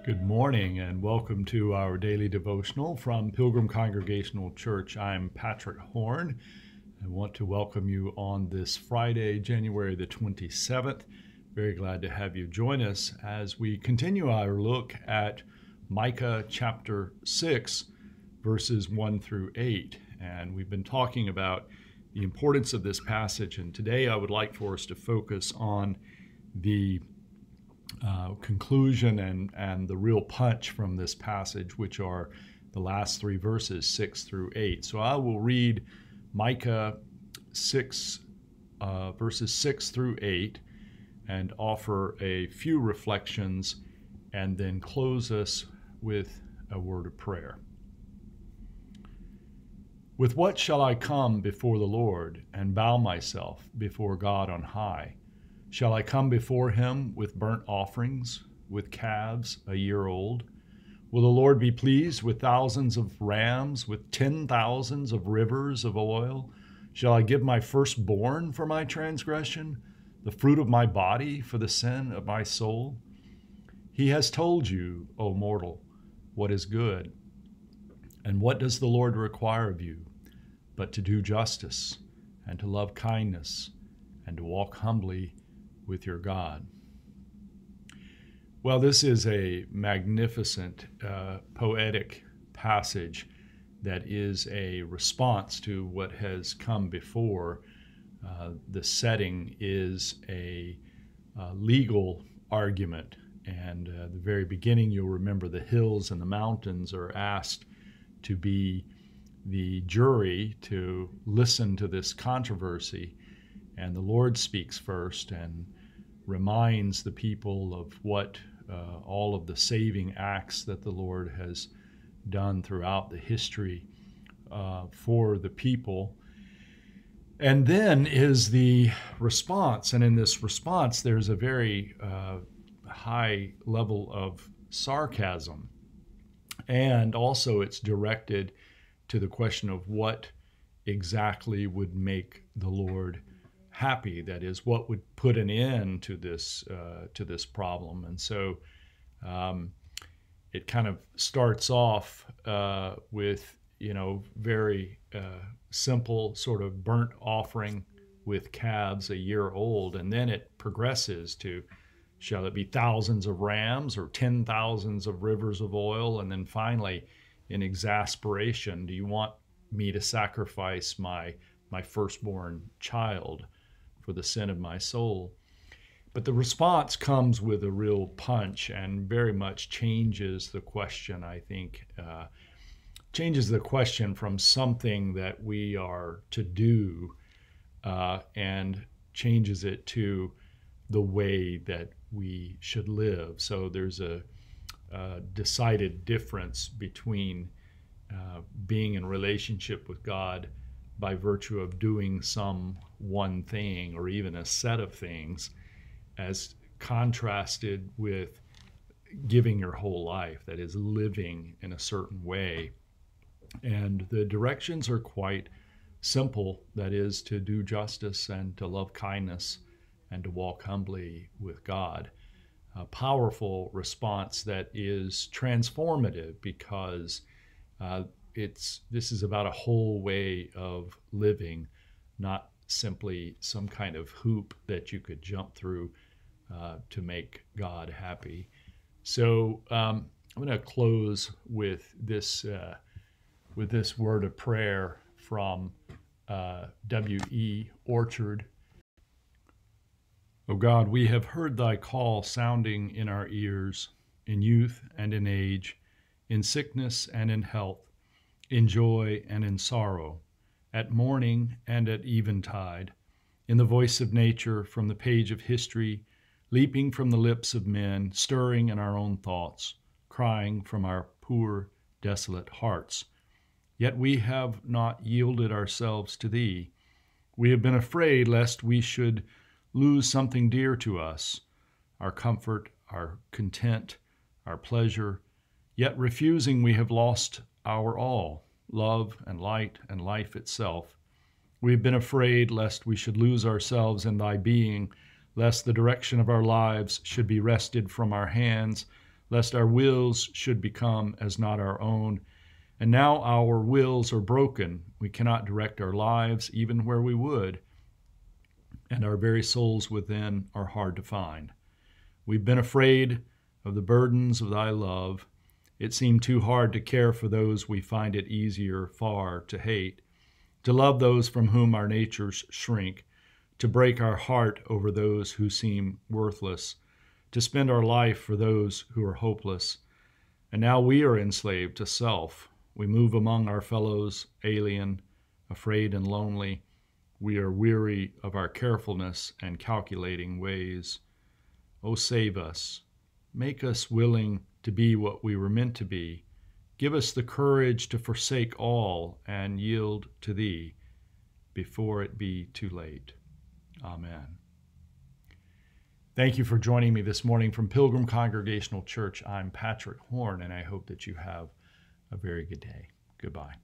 Good morning and welcome to our daily devotional from Pilgrim Congregational Church. I'm Patrick Horn. I want to welcome you on this Friday, January the 27th. Very glad to have you join us as we continue our look at Micah chapter 6, verses 1 through 8. And we've been talking about the importance of this passage. And today I would like for us to focus on the conclusion and the real punch from this passage, which are the last three verses, 6 through 8. So I will read Micah 6, verses 6 through 8, and offer a few reflections, and then close us with a word of prayer. With what shall I come before the Lord and bow myself before God on high? Shall I come before him with burnt offerings, with calves a year old? Will the Lord be pleased with thousands of rams, with 10,000s of rivers of oil? Shall I give my firstborn for my transgression, the fruit of my body for the sin of my soul? He has told you, O mortal, what is good. And what does the Lord require of you, but to do justice, and to love kindness, and to walk humbly with your God? Well, this is a magnificent, poetic passage that is a response to what has come before. The setting is a legal argument, and the very beginning, you'll remember the hills and the mountains are asked to be the jury to listen to this controversy. And the Lord speaks first and reminds the people of what all of the saving acts that the Lord has done throughout the history for the people. And then is the response. And in this response, there's a very high level of sarcasm. And also it's directed to the question of what exactly would make the Lord happy. That is, what would put an end to this problem. And so it kind of starts off with very simple sort of burnt offering with calves a year old, and then it progresses to, shall it be thousands of rams or 10,000s of rivers of oil? And then finally, in exasperation, do you want me to sacrifice my firstborn child for the sin of my soul? But the response comes with a real punch and very much changes the question, I think. Changes the question from something that we are to do and changes it to the way that we should live. So there's a decided difference between being in relationship with God by virtue of doing some one thing or even a set of things, as contrasted with giving your whole life, that is, living in a certain way. And the directions are quite simple, that is, to do justice and to love kindness and to walk humbly with God. A powerful response that is transformative, because this is about a whole way of living, not simply some kind of hoop that you could jump through to make God happy. So I'm going to close with this word of prayer from W.E. Orchard. O God, we have heard thy call sounding in our ears, in youth and in age, in sickness and in health, in joy and in sorrow, at morning and at eventide, in the voice of nature from the page of history, leaping from the lips of men, stirring in our own thoughts, crying from our poor, desolate hearts. Yet we have not yielded ourselves to thee. We have been afraid lest we should lose something dear to us, our comfort, our content, our pleasure. Yet refusing, we have lost our all, love and light and life itself. We have been afraid lest we should lose ourselves in thy being, lest the direction of our lives should be wrested from our hands, lest our wills should become as not our own. And now our wills are broken. We cannot direct our lives even where we would, and our very souls within are hard to find. We've been afraid of the burdens of thy love. It seemed too hard to care for those we find it easier far to hate, to love those from whom our natures shrink, to break our heart over those who seem worthless, to spend our life for those who are hopeless. And now we are enslaved to self. We move among our fellows, alien, afraid and lonely. We are weary of our carefulness and calculating ways. Oh, save us. Make us willing to be what we were meant to be. Give us the courage to forsake all and yield to Thee before it be too late. Amen. Thank you for joining me this morning from Pilgrim Congregational Church. I'm Patrick Horn, and I hope that you have a very good day. Goodbye.